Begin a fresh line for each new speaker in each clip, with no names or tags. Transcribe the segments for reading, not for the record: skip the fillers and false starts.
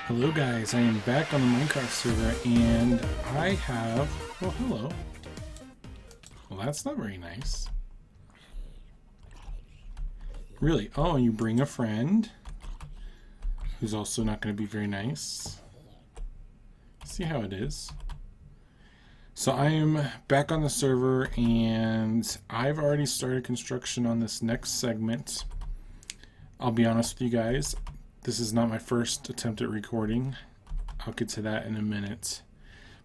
Hello guys, I am back on the Minecraft server and I have, well hello, well that's not very nice. Really, oh, you bring a friend who's also not going to be very nice. See how it is. So I am back on the server and I've already started construction on this next segment. I'll be honest with you guys, this is not my first attempt at recording. I'll get to that in a minute.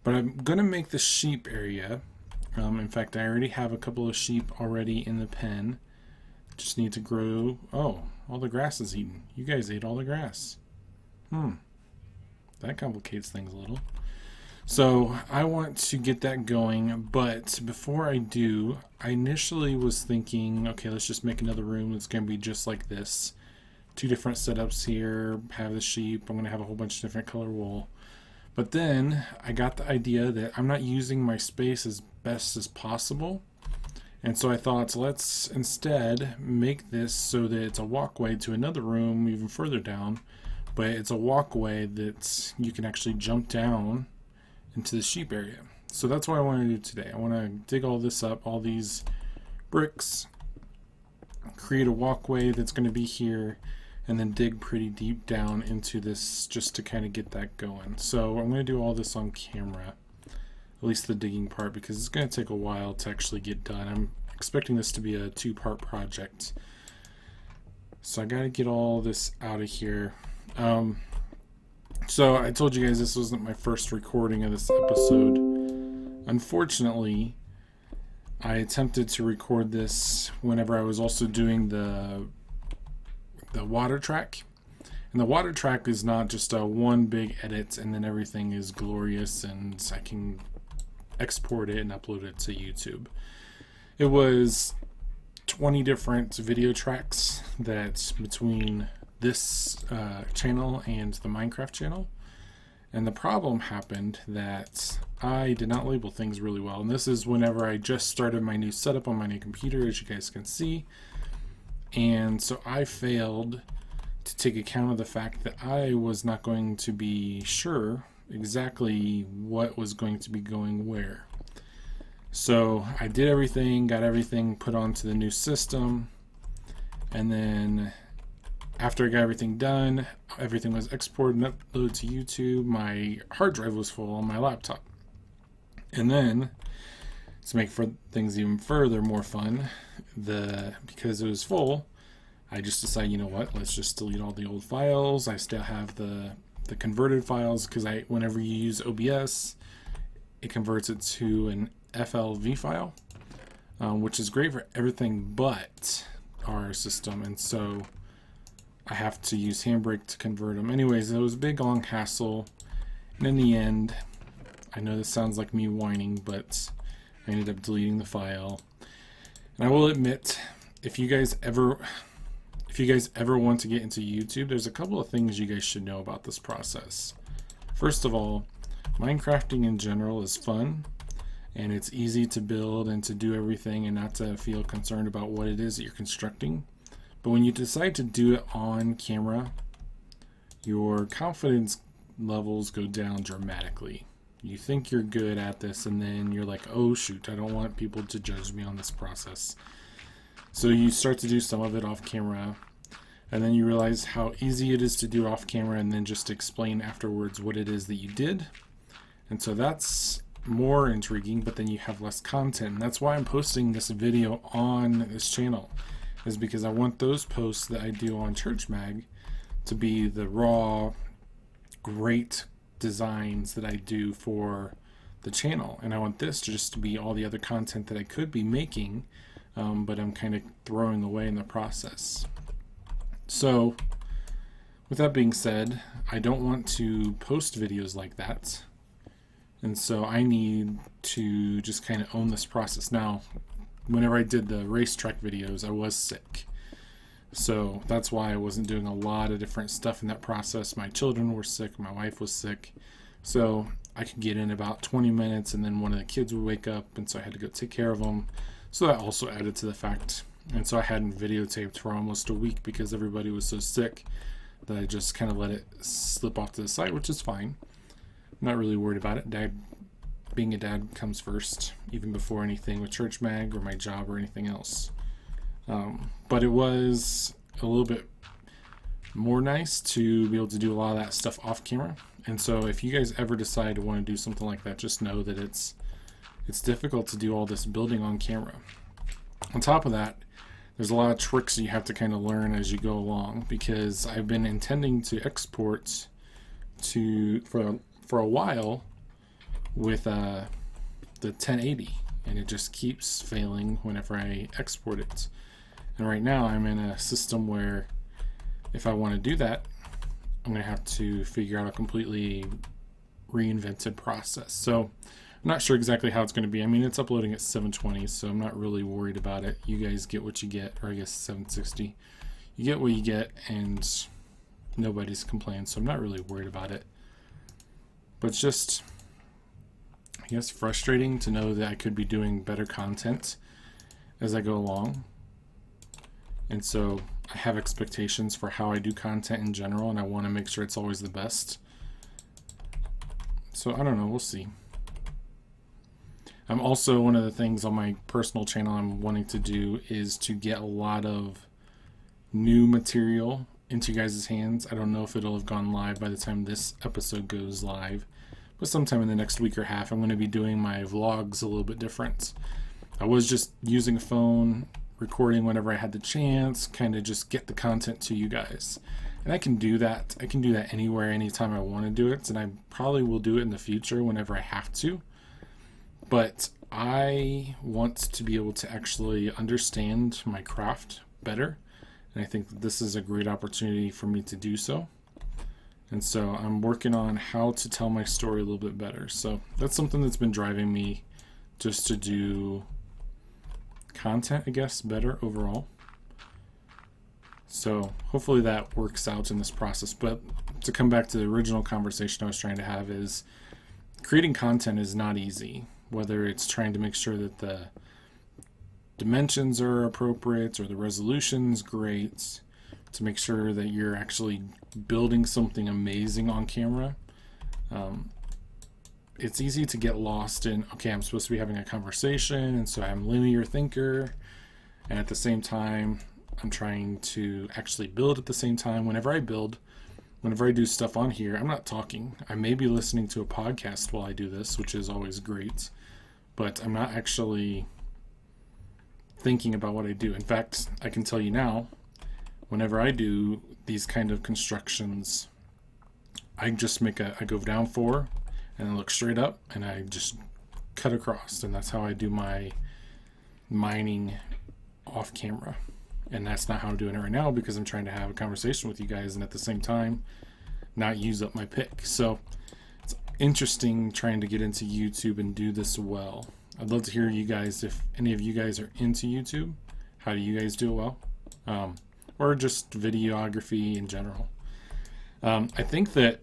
But I'm going to make the sheep area. In fact, I already have a couple of sheep already in the pen. Just need to grow... Oh, all the grass is eaten. You guys ate all the grass. That complicates things a little. So I want to get that going, but before I do, I initially was thinking, okay, let's just make another room that's going to be just like this. Two different setups here, have the sheep, I'm going to have a whole bunch of different color wool. But then I got the idea that I'm not using my space as best as possible. And so I thought, let's instead make this so that it's a walkway to another room even further down. But it's a walkway that you can actually jump down into the sheep area. So that's what I want to do today. I want to dig all this up, all these bricks, create a walkway that's going to be here, and then dig pretty deep down into this just to kind of get that going. So I'm going to do all this on camera, at least the digging part, because it's going to take a while to actually get done. I'm expecting this to be a two-part project. So I got to get all this out of here. So I told you guys this wasn't my first recording of this episode. Unfortunately, I attempted to record this whenever I was also doing the water track. And the water track is not just a one big edit and then everything is glorious and I can export it and upload it to YouTube. It was 20 different video tracks that's between this channel and the Minecraft channel. And the problem happened that I did not label things really well. And this is whenever I just started my new setup on my new computer, as you guys can see. And so I failed to take account of the fact that I was not going to be sure exactly what was going to be going where. So I did everything, got everything put onto the new system, and then after I got everything done, everything was exported and uploaded to YouTube. My hard drive was full on my laptop. And then, to make things even further more fun, because it was full, I just decided, you know what, let's just delete all the old files. I still have the converted files, because whenever you use OBS, it converts it to an FLV file, which is great for everything but our system. And so I have to use Handbrake to convert them. Anyways, it was a big long hassle, and in the end, I know this sounds like me whining, but I ended up deleting the file. And I will admit, if you guys ever want to get into YouTube, there's a couple of things you guys should know about this process. First of all, Minecrafting in general is fun, and it's easy to build and to do everything and not to feel concerned about what it is that you're constructing. But when you decide to do it on camera, your confidence levels go down dramatically. You think you're good at this, and then you're like, oh shoot, I don't want people to judge me on this process. So you start to do some of it off camera, and then you realize how easy it is to do off camera and then just explain afterwards what it is that you did. And so that's more intriguing, but then you have less content. And that's why I'm posting this video on this channel, is because I want those posts that I do on Church Mag to be the raw, great designs that I do for the channel. And I want this to just be all the other content that I could be making, but I'm kind of throwing away in the process. So with that being said, I don't want to post videos like that. And so I need to just kind of own this process. Now, whenever I did the racetrack videos, I was sick. So that's why I wasn't doing a lot of different stuff in that process. My children were sick, my wife was sick. So I could get in about 20 minutes and then one of the kids would wake up, and so I had to go take care of them. So that also added to the fact. And so I hadn't videotaped for almost a week because everybody was so sick that I just kind of let it slip off to the side, which is fine. I'm not really worried about it. Being a dad comes first, even before anything with Church Mag or my job or anything else. But it was a little bit more nice to be able to do a lot of that stuff off camera. And so if you guys ever decide to want to do something like that, just know that it's difficult to do all this building on camera. On top of that, there's a lot of tricks you have to kind of learn as you go along, because I've been intending to export for a while with the 1080, and it just keeps failing whenever I export it. And right now I'm in a system where if I want to do that, I'm going to have to figure out a completely reinvented process. So I'm not sure exactly how it's going to be. I mean, it's uploading at 720, so I'm not really worried about it. You guys get what you get, or I guess 760. You get what you get, and nobody's complaining, so I'm not really worried about it. But it's just, I guess, frustrating to know that I could be doing better content as I go along. And so I have expectations for how I do content in general, and I want to make sure it's always the best. So I don't know, we'll see. I'm also, one of the things on my personal channel I'm wanting to do is to get a lot of new material into you guys' hands. I don't know if it'll have gone live by the time this episode goes live, but sometime in the next week or half I'm going to be doing my vlogs a little bit different. I was just using a phone, recording whenever I had the chance, kind of just get the content to you guys. And I can do that. I can do that anywhere, anytime I want to do it, and I probably will do it in the future whenever I have to. But I want to be able to actually understand my craft better, and I think that this is a great opportunity for me to do so. And so I'm working on how to tell my story a little bit better. So that's something that's been driving me, just to do content, I guess, better overall. So hopefully that works out in this process. But to come back to the original conversation I was trying to have, is creating content is not easy. Whether it's trying to make sure that the dimensions are appropriate or the resolution's great, to make sure that you're actually building something amazing on camera. It's easy to get lost in, okay, I'm supposed to be having a conversation, and so I'm a linear thinker, and at the same time I'm trying to actually build at the same time. Whenever I do stuff on here, I'm not talking. I may be listening to a podcast while I do this, which is always great, but I'm not actually thinking about what I do. In fact, I can tell you now, whenever I do these kind of constructions, I just I go down 4 and I look straight up and I just cut across, and that's how I do my mining off camera. And that's not how I'm doing it right now, because I'm trying to have a conversation with you guys and at the same time not use up my pick. So it's interesting trying to get into YouTube and do this well. I'd love to hear you guys, if any of you guys are into YouTube, how do you guys do it well? Or just videography in general. I think that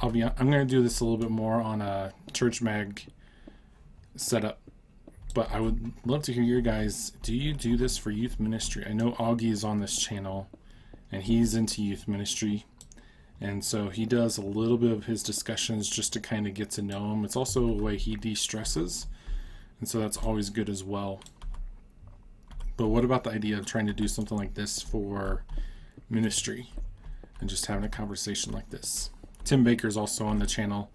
I'm going to do this a little bit more on a Church Mag setup, but I would love to hear your guys. Do you do this for youth ministry? I know Augie is on this channel and he's into youth ministry, and so he does a little bit of his discussions just to kind of get to know him. It's also a way he de-stresses, and so that's always good as well. But what about the idea of trying to do something like this for ministry and just having a conversation like this? Tim Baker's also on the channel,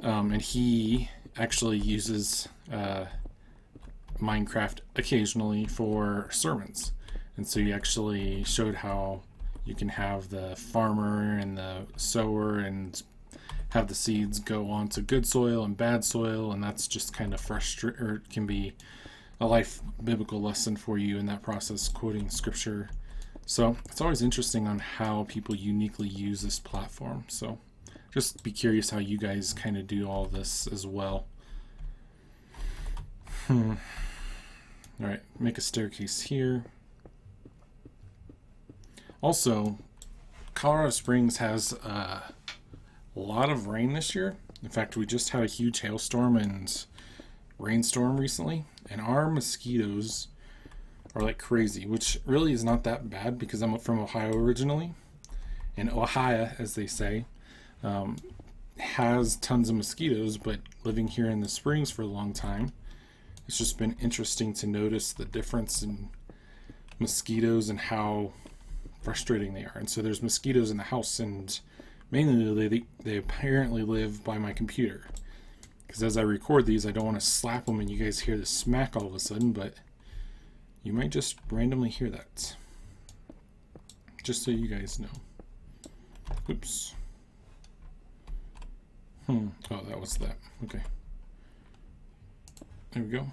and he actually uses Minecraft occasionally for sermons. And so he actually showed how you can have the farmer and the sower and have the seeds go on to good soil and bad soil, and that's just kind of frustrating, or it can be a life biblical lesson for you in that process, quoting scripture. So it's always interesting on how people uniquely use this platform. So just be curious how you guys kind of do all this as well. All right, make a staircase here. Also, Colorado Springs has a lot of rain this year. In fact, we just had a huge hailstorm and rainstorm recently, and our mosquitoes are like crazy, which really is not that bad because I'm from Ohio originally, in Ohio, as they say, has tons of mosquitoes, but living here in the Springs for a long time, it's just been interesting to notice the difference in mosquitoes and how frustrating they are. And so there's mosquitoes in the house, and mainly they apparently live by my computer. Because as I record these, I don't want to slap them and you guys hear the smack all of a sudden, but you might just randomly hear that. Just so you guys know. Oops. Oh, that was that. Okay. There we go.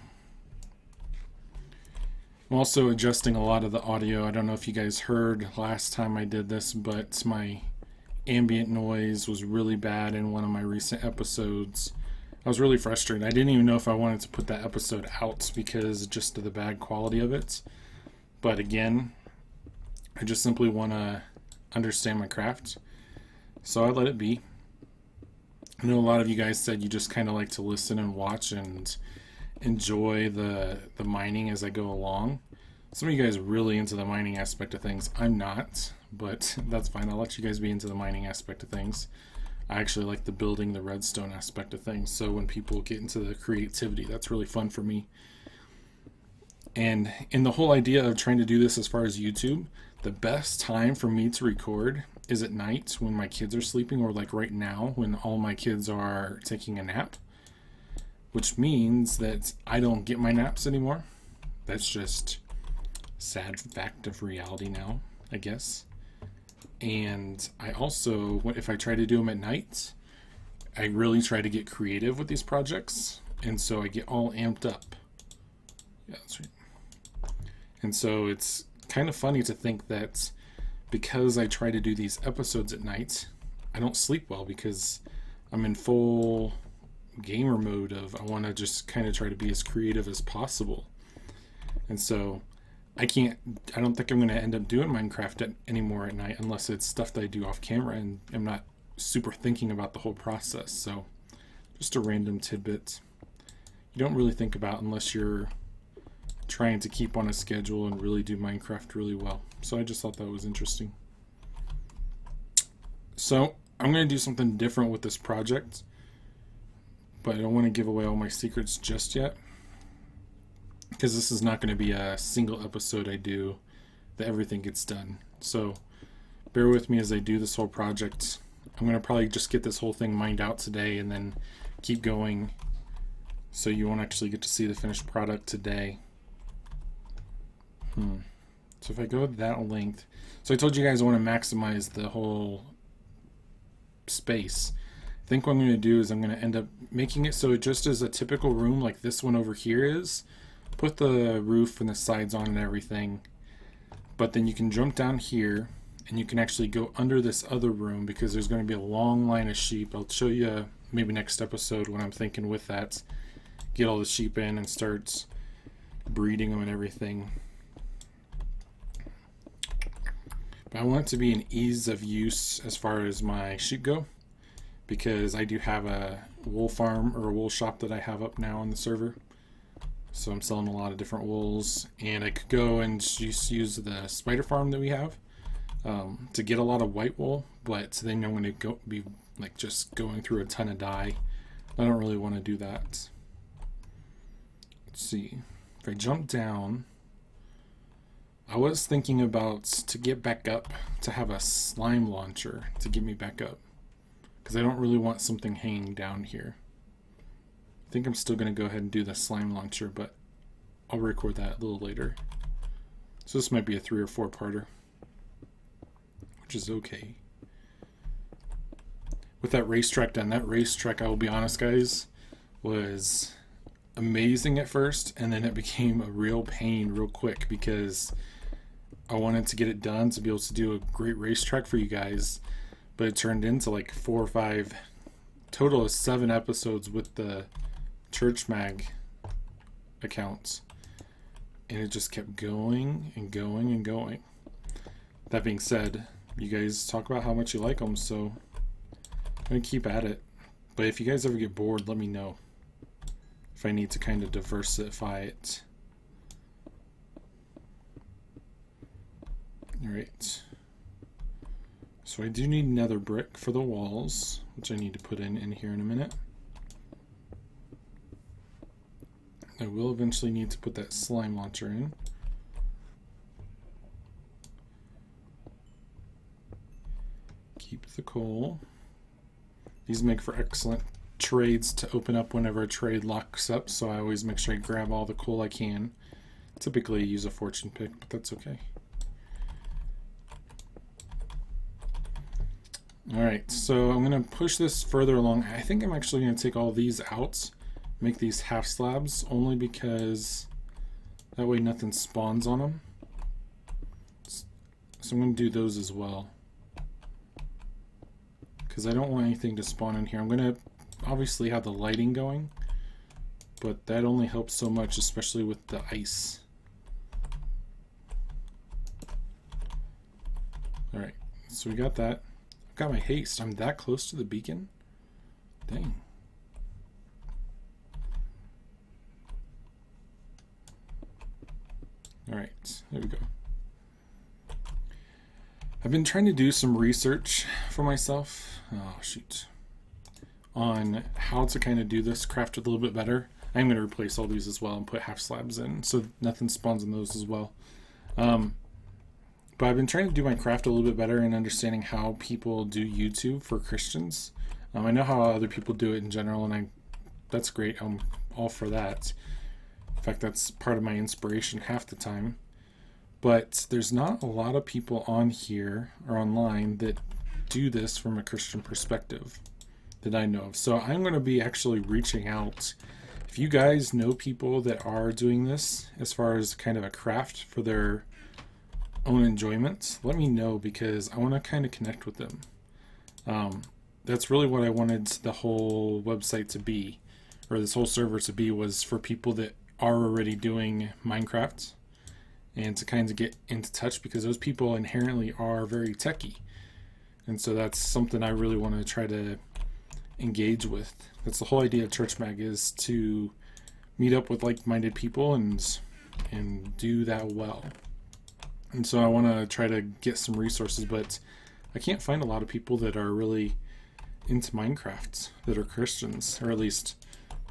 I'm also adjusting a lot of the audio. I don't know if you guys heard last time I did this, but my ambient noise was really bad in one of my recent episodes. I was really frustrated. I didn't even know if I wanted to put that episode out because just of the bad quality of it. But again, I just simply want to understand my craft. So I let it be. I know a lot of you guys said you just kind of like to listen and watch and enjoy the mining as I go along. Some of you guys are really into the mining aspect of things. I'm not, but that's fine. I'll let you guys be into the mining aspect of things. I actually like the building, the redstone aspect of things. So when people get into the creativity, that's really fun for me. And in the whole idea of trying to do this as far as YouTube, the best time for me to record is at night when my kids are sleeping, or like right now when all my kids are taking a nap, which means that I don't get my naps anymore. That's just sad fact of reality now, I guess. And I also, if I try to do them at night, I really try to get creative with these projects, and so I get all amped up. Yeah, that's right. And so it's kind of funny to think that because I try to do these episodes at night, I don't sleep well because I'm in full gamer mode of I want to just kind of try to be as creative as possible. And so I don't think I'm going to end up doing Minecraft anymore at night unless it's stuff that I do off camera and I'm not super thinking about the whole process. So just a random tidbit you don't really think about unless you're trying to keep on a schedule and really do Minecraft really well. So I just thought that was interesting. So I'm going to do something different with this project, but I don't want to give away all my secrets just yet, because this is not going to be a single episode I do that everything gets done. So bear with me as I do this whole project. I'm going to probably just get this whole thing mined out today and then keep going, so you won't actually get to see the finished product today. So if I go that length, so I told you guys I want to maximize the whole space. I think what I'm going to do is I'm going to end up making it so it just is a typical room like this one over here is. Put the roof and the sides on and everything, but then you can jump down here and you can actually go under this other room because there's going to be a long line of sheep. I'll show you maybe next episode what I'm thinking with that. Get all the sheep in and start breeding them and everything. But I want it to be an ease of use as far as my sheep go, because I do have a wool farm or a wool shop that I have up now on the server. So I'm selling a lot of different wools, and I could go and just use the spider farm that we have to get a lot of white wool, but then I'm going to be like just going through a ton of dye. I don't really want to do that. Let's see. If I jump down, I was thinking about to get back up to have a slime launcher to get me back up, because I don't really want something hanging down here. I think I'm still going to go ahead and do the slime launcher, but I'll record that a little later. So this might be a 3 or 4 parter, which is okay. With that racetrack done, that racetrack, I will be honest guys, was amazing at first, and then it became a real pain real quick because I wanted to get it done to be able to do a great racetrack for you guys, but it turned into like 4 or 5, total of 7 episodes with the Church Mag accounts, and it just kept going and going and going. That being said, you guys talk about how much you like them, so I'm gonna keep at it. But if you guys ever get bored, let me know if I need to kind of diversify it. Alright, So I do need nether brick for the walls, which I need to put in here in a minute. I will eventually need to put that slime launcher in. Keep the coal. These make for excellent trades to open up whenever a trade locks up, so I always make sure I grab all the coal I can. Typically I use a fortune pick, but that's okay. Alright, so I'm going to push this further along. I think I'm actually going to take all these out, make these half slabs, only because that way nothing spawns on them. So I'm going to do those as well, because I don't want anything to spawn in here. I'm going to obviously have the lighting going, but that only helps so much, especially with the ice. Alright, so we got that. I've got my haste. I'm that close to the beacon? Dang. Alright, there we go. I've been trying to do some research for myself. Oh, shoot. On how to kind of do this, craft it a little bit better. I'm going to replace all these as well and put half slabs in so nothing spawns in those as well. But I've been trying to do my craft a little bit better and understanding how people do YouTube for Christians. I know how other people do it in general, and that's great. I'm all for that. In fact, that's part of my inspiration half the time. But there's not a lot of people on here or online that do this from a Christian perspective that I know of. So I'm going to be actually reaching out. If you guys know people that are doing this as far as kind of a craft for their own enjoyment, let me know, because I want to kind of connect with them. That's really what I wanted the whole website to be, or this whole server to be, was for people that are already doing Minecraft and to kind of get into touch, because those people inherently are very techie, and so that's something I really want to try to engage with. That's the whole idea of Church Mag, is to meet up with like-minded people and do that well. And so I want to try to get some resources, but I can't find a lot of people that are really into Minecraft that are Christians, or at least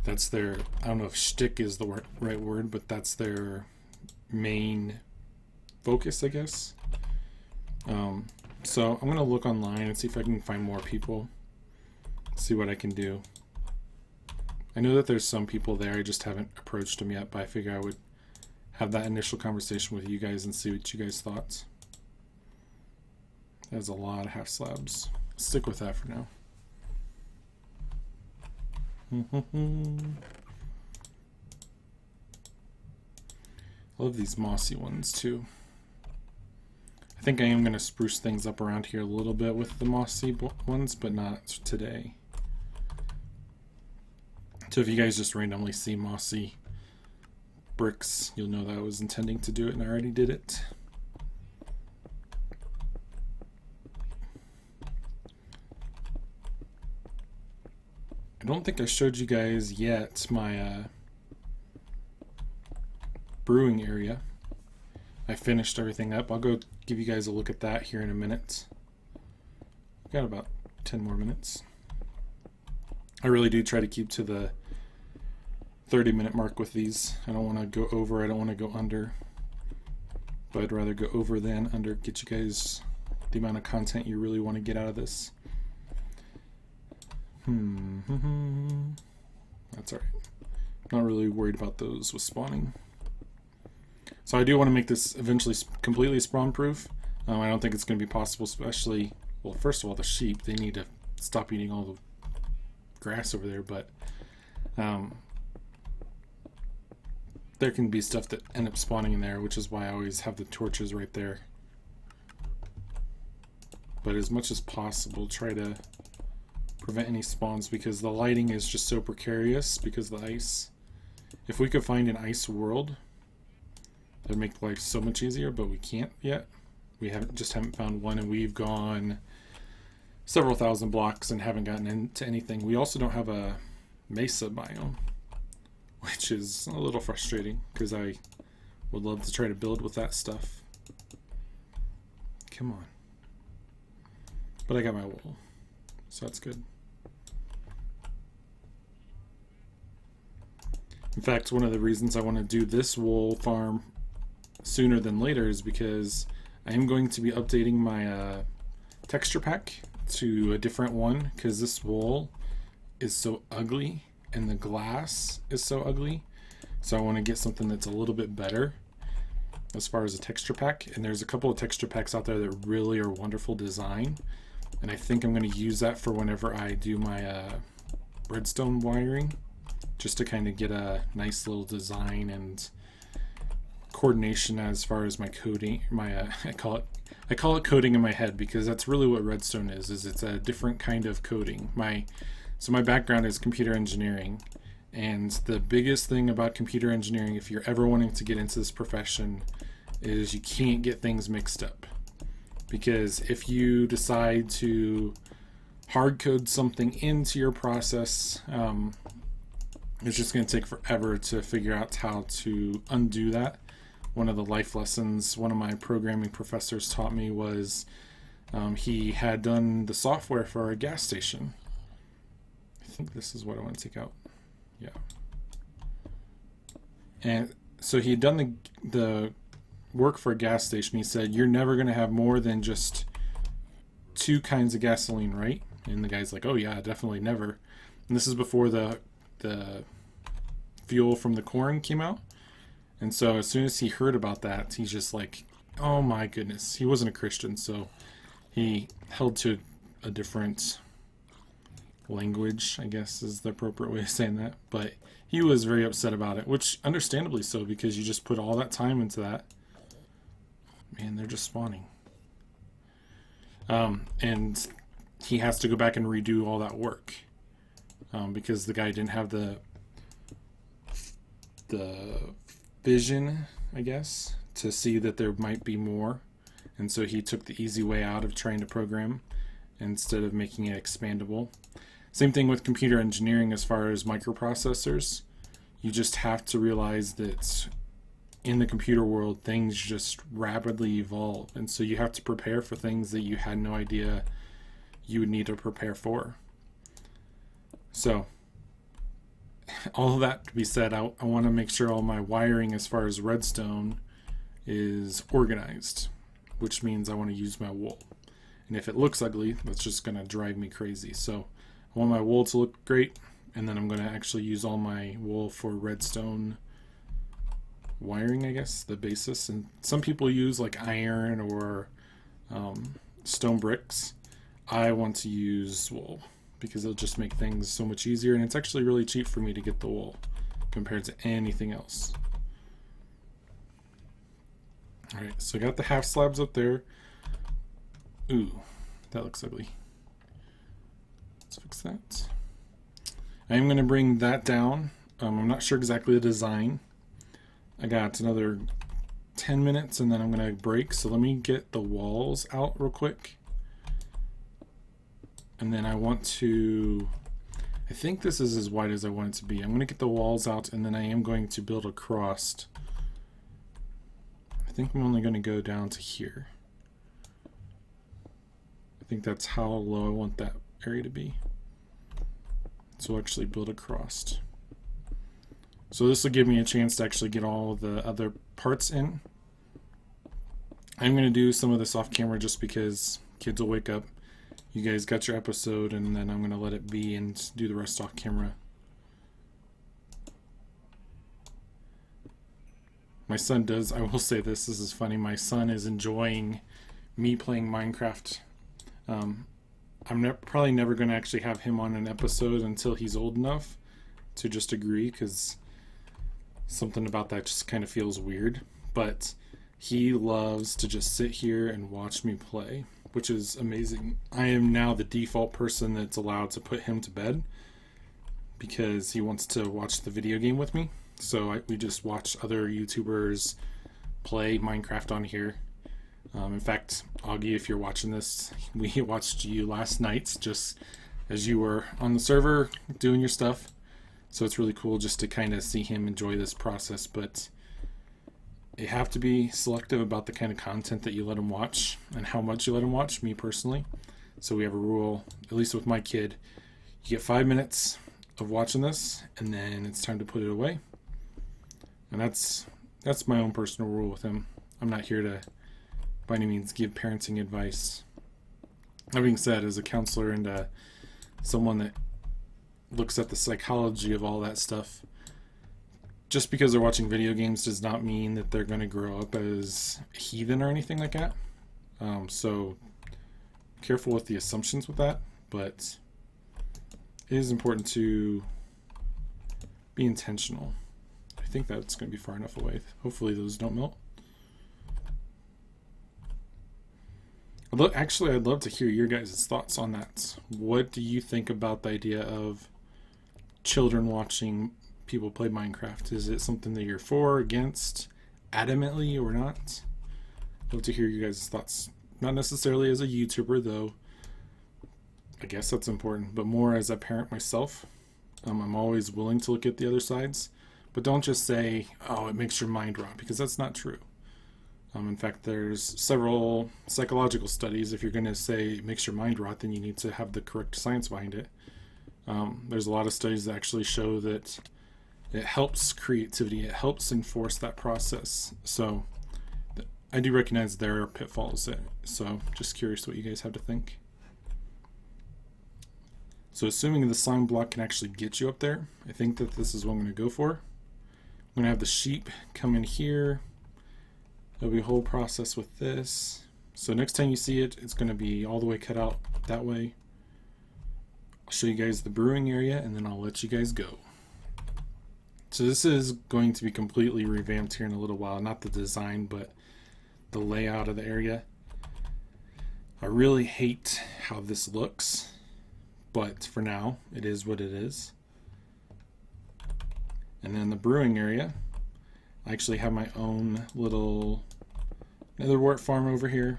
that's their, I don't know if shtick is the right word, but that's their main focus, I guess. So I'm going to look online and see if I can find more people, see what I can do. I know that there's some people there, I just haven't approached them yet, but I figure I would have that initial conversation with you guys and see what you guys thought. There's a lot of half slabs. Stick with that for now. I love these mossy ones too. I think I am going to spruce things up around here a little bit with the mossy ones, but not today. So if you guys just randomly see mossy bricks, you'll know that I was intending to do it and I already did it. I don't think I showed you guys yet my brewing area. I finished everything up. I'll go give you guys a look at that here in a minute. I've got about 10 more minutes. I really do try to keep to the 30-minute mark with these. I don't want to go over, I don't want to go under, but I'd rather go over than under, get you guys the amount of content you really want to get out of this. That's alright. Not really worried about those with spawning. So I do want to make this eventually completely spawn proof. I don't think it's going to be possible, especially, well, first of all, the sheep, they need to stop eating all the grass over there, but there can be stuff that end up spawning in there, which is why I always have the torches right there. But as much as possible, try to prevent any spawns, because the lighting is just so precarious because of the ice. If we could find an ice world, that'd make life so much easier, but we can't yet. We haven't found one, and we've gone several thousand blocks and haven't gotten into anything. We also don't have a mesa biome, which is a little frustrating because I would love to try to build with that stuff. Come on. But I got my wool, so that's good. In fact, one of the reasons I want to do this wool farm sooner than later is because I am going to be updating my texture pack to a different one, because this wool is so ugly and the glass is so ugly. So I want to get something that's a little bit better as far as a texture pack. And there's a couple of texture packs out there that really are wonderful design. And I think I'm going to use that for whenever I do my redstone wiring, just to kind of get a nice little design and coordination as far as my coding. I call it coding in my head, because that's really what redstone is it's a different kind of coding. So my background is computer engineering, and the biggest thing about computer engineering, if you're ever wanting to get into this profession, is you can't get things mixed up. Because if you decide to hard code something into your process, it's just going to take forever to figure out how to undo that. One of the life lessons one of my programming professors taught me was he had done the software for a gas station. I think this is what I want to take out. Yeah. And so he had done the work for a gas station. He said, you're never going to have more than just 2 kinds of gasoline, right? And the guy's like, oh yeah, definitely never. And this is before the fuel from the corn came out. And so as soon as he heard about that, he's just like, oh my goodness. He wasn't a Christian, so he held to a different language, I guess is the appropriate way of saying that. But he was very upset about it, which understandably so, because you just put all that time into that. Man, they're just spawning. And he has to go back and redo all that work, because the guy didn't have the vision, I guess, to see that there might be more. And so he took the easy way out of trying to program instead of making it expandable. Same thing with computer engineering as far as microprocessors. You just have to realize that in the computer world, things just rapidly evolve. And so you have to prepare for things that you had no idea you would need to prepare for. So, all of that to be said, I want to make sure all my wiring as far as redstone is organized, which means I want to use my wool. And if it looks ugly, that's just going to drive me crazy. So I want my wool to look great, and then I'm going to actually use all my wool for redstone wiring, I guess, the basis. And some people use like iron or stone bricks. I want to use wool because it'll just make things so much easier, and it's actually really cheap for me to get the wool compared to anything else. Alright, so I got the half slabs up there. Ooh, that looks ugly. Let's fix that. I am going to bring that down. I'm not sure exactly the design. I got another 10 minutes and then I'm going to break, so let me get the walls out real quick. And then I want to, I think this is as wide as I want it to be. I'm going to get the walls out, and then I am going to build across. I think I'm only going to go down to here. I think that's how low I want that area to be. So I'll actually build across. So this will give me a chance to actually get all the other parts in. I'm going to do some of this off camera just because kids will wake up. You guys got your episode, and then I'm going to let it be and do the rest off camera. My son does, I will say this is funny, my son is enjoying me playing Minecraft. I'm probably never going to actually have him on an episode until he's old enough to just agree, because something about that just kind of feels weird. But he loves to just sit here and watch me play, which is amazing. I am now the default person that's allowed to put him to bed because he wants to watch the video game with me. So we just watch other YouTubers play Minecraft on here. In fact, Augie, if you're watching this, we watched you last night just as you were on the server doing your stuff. So it's really cool just to kind of see him enjoy this process. But you have to be selective about the kind of content that you let him watch and how much you let him watch, me personally. So we have a rule, at least with my kid, you get 5 minutes of watching this, and then it's time to put it away. And that's my own personal rule with him. I'm not here to, by any means, give parenting advice. That being said, as a counselor and someone that looks at the psychology of all that stuff, just because they're watching video games does not mean that they're going to grow up as a heathen or anything like that. So careful with the assumptions with that, but it is important to be intentional. I think that's going to be far enough away. Hopefully those don't melt. Actually, I'd love to hear your guys' thoughts on that. What do you think about the idea of children watching people play Minecraft? Is it something that you're for, against, adamantly, or not? I'd love to hear your guys' thoughts. Not necessarily as a YouTuber, though. I guess that's important, but more as a parent myself. I'm always willing to look at the other sides, but don't just say, oh, it makes your mind rot, because that's not true. In fact, there's several psychological studies. If you're going to say it makes your mind rot, then you need to have the correct science behind it. There's a lot of studies that actually show that it helps creativity. It helps enforce that process. So I do recognize there are pitfalls. So just curious what you guys have to think. So assuming the slime block can actually get you up there, I think that this is what I'm going to go for. I'm going to have the sheep come in here. There'll be a whole process with this. So next time you see it, it's going to be all the way cut out that way. I'll show you guys the brewing area, and then I'll let you guys go. So this is going to be completely revamped here in a little while. Not the design, but the layout of the area. I really hate how this looks, but for now, it is what it is. And then the brewing area, I actually have my own little netherwort farm over here.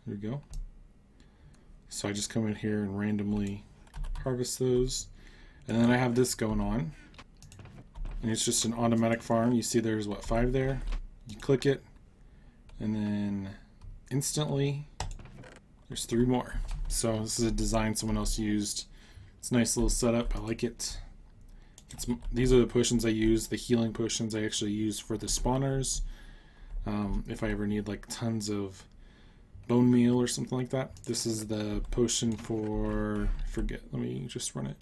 There we go. So I just come in here and randomly harvest those. And then I have this going on. And it's just an automatic farm. You see there's, what, 5 there? You click it, and then instantly there's 3 more. So this is a design someone else used. It's a nice little setup. I like it. These are the potions I use. The healing potions I actually use for the spawners. If I ever need like tons of bone meal or something like that. This is the potion for, let me just run it.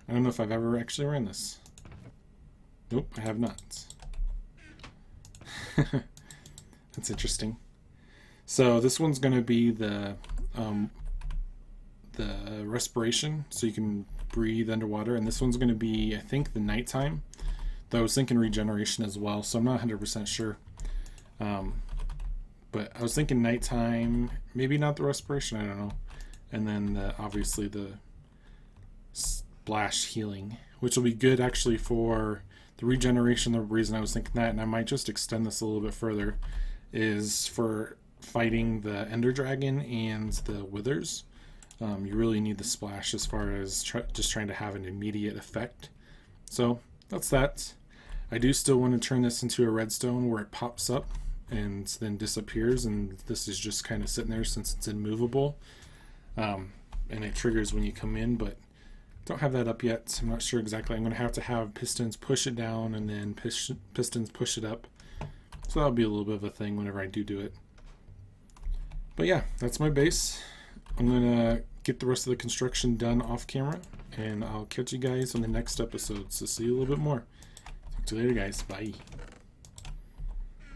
I don't know if I've ever actually ran this. Nope, I have not. That's interesting. So this one's going to be the respiration, so you can breathe underwater, and this one's going to be, I think, the nighttime. Though I was thinking regeneration as well, so I'm not 100% sure. But I was thinking nighttime, maybe not the respiration, I don't know. And then obviously the splash healing, which will be good actually for the regeneration. The reason I was thinking that, and I might just extend this a little bit further, is for fighting the Ender Dragon and the Withers. You really need the splash as far as just trying to have an immediate effect. So that's that. I do still want to turn this into a redstone where it pops up and then disappears, and this is just kind of sitting there since it's immovable. And it triggers when you come in, but don't have that up yet. I'm not sure exactly. I'm going to have pistons push it down and then pistons push it up. So that'll be a little bit of a thing whenever I do it. But yeah, that's my base. I'm going to get the rest of the construction done off camera, and I'll catch you guys on the next episode. So see you a little bit more. Talk to you later, guys. Bye.